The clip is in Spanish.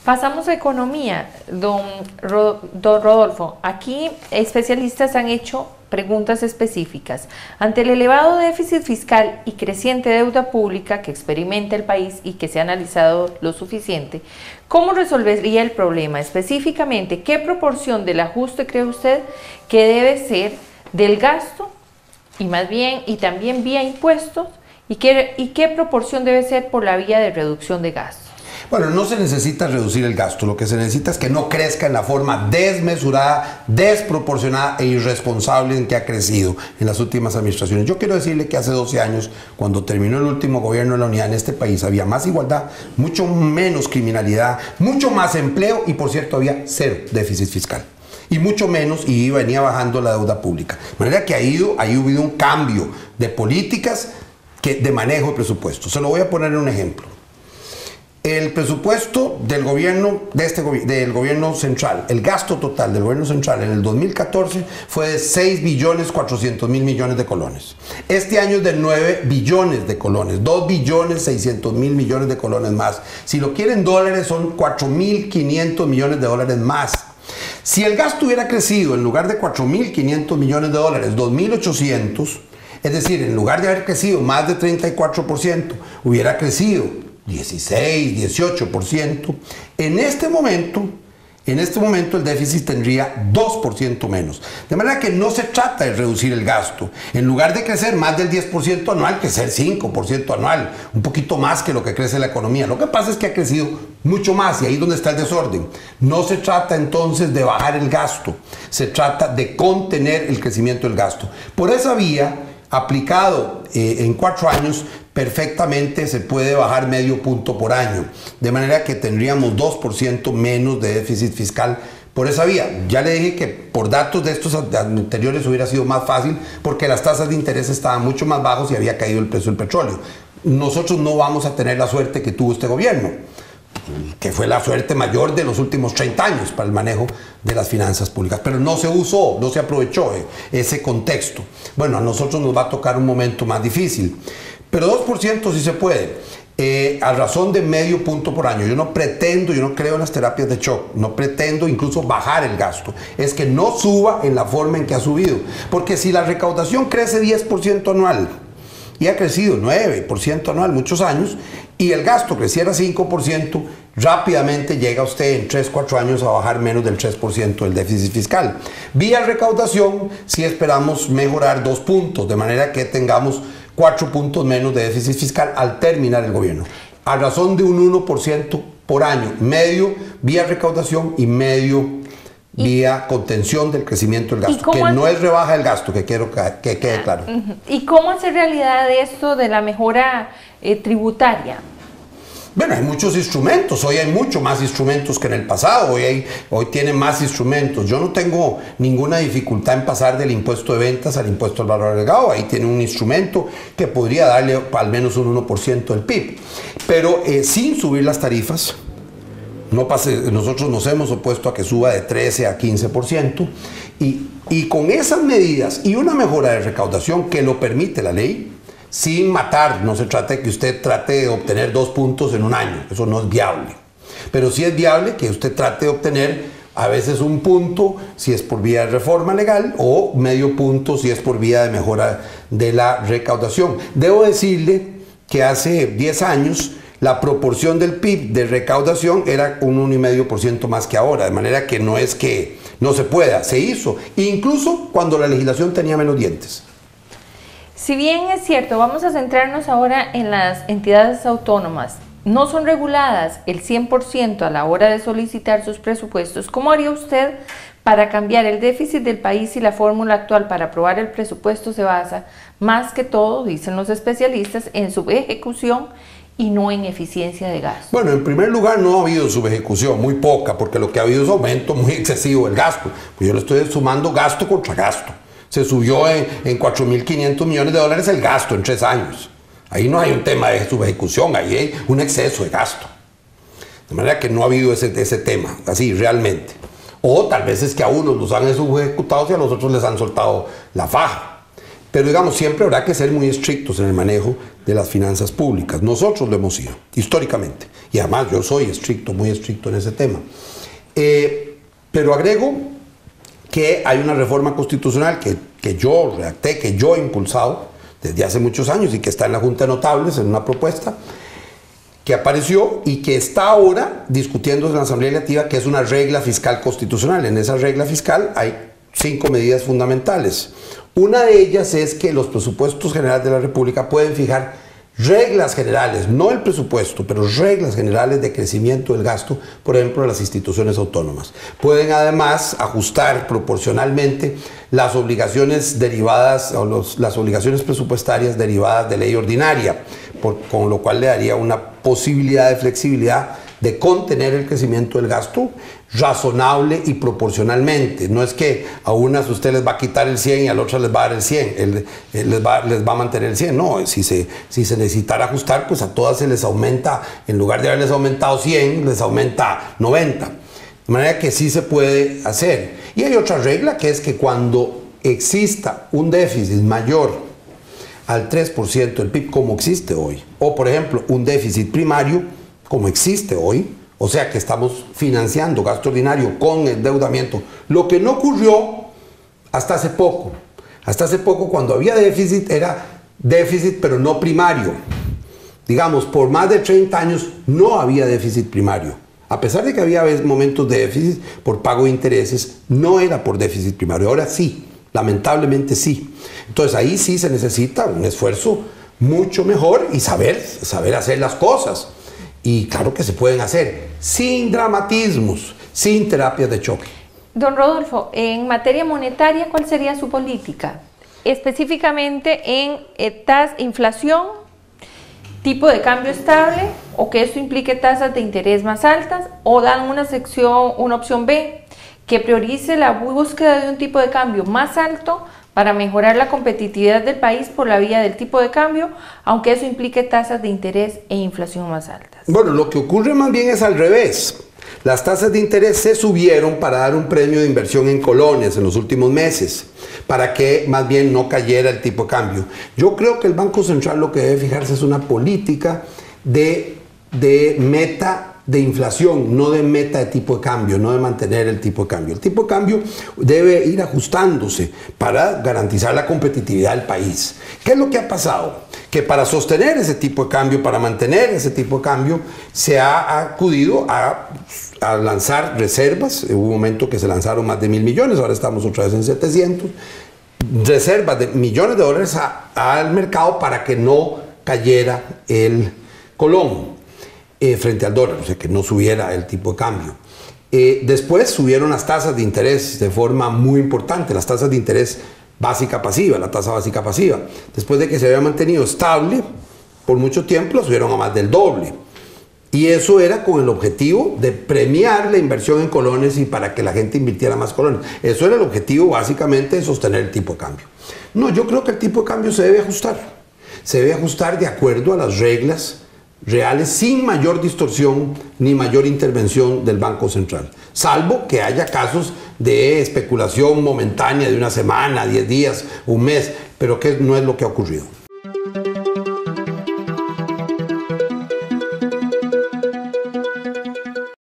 Pasamos a economía, don Rodolfo. Aquí especialistas han hecho preguntas específicas. Ante el elevado déficit fiscal y creciente deuda pública que experimenta el país y que se ha analizado lo suficiente, ¿cómo resolvería el problema? Específicamente, ¿qué proporción del ajuste cree usted que debe ser del gasto y también vía impuestos? ¿Y qué proporción debe ser por la vía de reducción de gastos? Bueno, no se necesita reducir el gasto, lo que se necesita es que no crezca en la forma desmesurada, desproporcionada e irresponsable en que ha crecido en las últimas administraciones. Yo quiero decirle que hace 12 años, cuando terminó el último gobierno de la unidad en este país, había más igualdad, mucho menos criminalidad, mucho más empleo y, por cierto, había cero déficit fiscal. Y mucho menos, y venía bajando la deuda pública. De manera que ahí ha habido un cambio de políticas de manejo de presupuesto. Se lo voy a poner en un ejemplo. El presupuesto del gobierno, del gobierno central, el gasto total del gobierno central en el 2014 fue de 6.400.000 millones de colones. Este año es de 9 billones de colones, 2.600.000 millones de colones más. Si lo quieren dólares, son 4.500 millones de dólares más. Si el gasto hubiera crecido en lugar de 4.500 millones de dólares, 2.800, es decir, en lugar de haber crecido más de 34%, hubiera crecido 16, 18%. En este momento el déficit tendría 2% menos. De manera que no se trata de reducir el gasto. En lugar de crecer más del 10% anual, crecer 5% anual, un poquito más que lo que crece la economía. Lo que pasa es que ha crecido mucho más y ahí es donde está el desorden. No se trata entonces de bajar el gasto, se trata de contener el crecimiento del gasto. Por esa vía, aplicado en 4 años, perfectamente se puede bajar medio punto por año, de manera que tendríamos 2% menos de déficit fiscal por esa vía. Ya le dije que por datos de estos anteriores hubiera sido más fácil porque las tasas de interés estaban mucho más bajos y había caído el precio del petróleo. Nosotros no vamos a tener la suerte que tuvo este gobierno, que fue la suerte mayor de los últimos 30 años para el manejo de las finanzas públicas, pero no se usó, no se aprovechó ese contexto. Bueno, a nosotros nos va a tocar un momento más difícil, pero 2% sí se puede, a razón de medio punto por año. Yo no creo en las terapias de shock, no pretendo incluso bajar el gasto, es que no suba en la forma en que ha subido, porque si la recaudación crece 10% anual, y ha crecido 9% anual muchos años, y el gasto creciera 5%, rápidamente llega usted en 3-4 años a bajar menos del 3% del déficit fiscal. Vía recaudación, sí esperamos mejorar 2 puntos, de manera que tengamos 4 puntos menos de déficit fiscal al terminar el gobierno, a razón de un 1% por año, medio vía recaudación y medio vía contención del crecimiento del gasto, que no es rebaja del gasto, que quiero que quede claro. ¿Y cómo hacer realidad esto de la mejora tributaria? Bueno, hay muchos instrumentos, hoy hay mucho más instrumentos que en el pasado, hoy tienen más instrumentos. Yo no tengo ninguna dificultad en pasar del impuesto de ventas al impuesto al valor agregado, ahí tiene un instrumento que podría darle al menos un 1% del PIB, pero sin subir las tarifas. Nosotros nos hemos opuesto a que suba de 13 a 15%, y con esas medidas y una mejora de recaudación que lo permite la ley, sin matar, no se trata de que usted trate de obtener 2 puntos en un año, eso no es viable, pero sí es viable que usted trate de obtener a veces 1 punto si es por vía de reforma legal o medio punto si es por vía de mejora de la recaudación. Debo decirle que hace 10 años la proporción del PIB de recaudación era un 1,5% más que ahora, de manera que no es que no se pueda, se hizo, incluso cuando la legislación tenía menos dientes. Si bien es cierto, vamos a centrarnos ahora en las entidades autónomas. No son reguladas el 100% a la hora de solicitar sus presupuestos. ¿Cómo haría usted para cambiar el déficit del país si la fórmula actual para aprobar el presupuesto se basa, más que todo, dicen los especialistas, en su ejecución y no en eficiencia de gasto? Bueno, en primer lugar no ha habido subejecución, muy poca, porque lo que ha habido es aumento muy excesivo del gasto. Pues yo le estoy sumando gasto contra gasto. Se subió en 4.500 millones de dólares el gasto en 3 años. Ahí no hay un tema de subejecución, ahí hay un exceso de gasto. De manera que no ha habido ese tema, así realmente. O tal vez es que a unos los han subejecutado y a los otros les han soltado la faja. Pero digamos, siempre habrá que ser muy estrictos en el manejo de las finanzas públicas. Nosotros lo hemos sido, históricamente. Y además yo soy estricto, muy estricto en ese tema. Pero agrego que hay una reforma constitucional que yo redacté, que yo he impulsado desde hace muchos años y que está en la Junta de Notables, en una propuesta que apareció y que está ahora discutiéndose en la Asamblea Legislativa, que es una regla fiscal constitucional. En esa regla fiscal hay 5 medidas fundamentales. Una de ellas es que los presupuestos generales de la República pueden fijar reglas generales, no el presupuesto, pero reglas generales de crecimiento del gasto, por ejemplo, de las instituciones autónomas. Pueden además ajustar proporcionalmente las obligaciones derivadas o las obligaciones presupuestarias derivadas de ley ordinaria, con lo cual le daría una posibilidad de flexibilidad de contener el crecimiento del gasto razonable y proporcionalmente. No es que a unas usted les va a quitar el 100 y a las otras les va a dar el 100, les va a mantener el 100. No, si se necesitara ajustar, pues a todas se les aumenta, en lugar de haberles aumentado 100, les aumenta 90. De manera que sí se puede hacer. Y hay otra regla, que es que cuando exista un déficit mayor al 3% del PIB, como existe hoy, o por ejemplo un déficit primario, como existe hoy, o sea que estamos financiando gasto ordinario con endeudamiento, lo que no ocurrió hasta hace poco. Hasta hace poco, cuando había déficit, era déficit pero no primario. Digamos, por más de 30 años no había déficit primario. A pesar de que había momentos de déficit por pago de intereses, no era por déficit primario. Ahora sí, lamentablemente sí. Entonces ahí sí se necesita un esfuerzo mucho mejor y saber hacer las cosas. Y claro que se pueden hacer sin dramatismos, sin terapias de choque. Don Rodolfo, en materia monetaria, ¿cuál sería su política? Específicamente en inflación, tipo de cambio estable, o que esto implique tasas de interés más altas, o dan una opción B, que priorice la búsqueda de un tipo de cambio más alto para mejorar la competitividad del país por la vía del tipo de cambio, aunque eso implique tasas de interés e inflación más altas. Bueno, lo que ocurre más bien es al revés. Las tasas de interés se subieron para dar un premio de inversión en colones en los últimos meses, para que más bien no cayera el tipo de cambio. Yo creo que el Banco Central lo que debe fijarse es una política de meta de inflación, no de meta de tipo de cambio, no de mantener el tipo de cambio. El tipo de cambio debe ir ajustándose para garantizar la competitividad del país. ¿Qué es lo que ha pasado? Que para sostener ese tipo de cambio, para mantener ese tipo de cambio, se ha acudido a lanzar reservas. Hubo un momento que se lanzaron más de 1.000 millones, ahora estamos otra vez en 700. Reservas de millones de dólares al mercado para que no cayera el colón frente al dólar, o sea, que no subiera el tipo de cambio. Después subieron las tasas de interés de forma muy importante, las tasas de interés básica pasiva, la tasa básica pasiva. Después de que se había mantenido estable por mucho tiempo, la subieron a más del doble. Y eso era con el objetivo de premiar la inversión en colones y para que la gente invirtiera más colones. Eso era el objetivo básicamente de sostener el tipo de cambio. No, yo creo que el tipo de cambio se debe ajustar. Se debe ajustar de acuerdo a las reglas reales, sin mayor distorsión ni mayor intervención del Banco Central, salvo que haya casos de especulación momentánea de una semana, 10 días, un mes, pero que no es lo que ha ocurrido.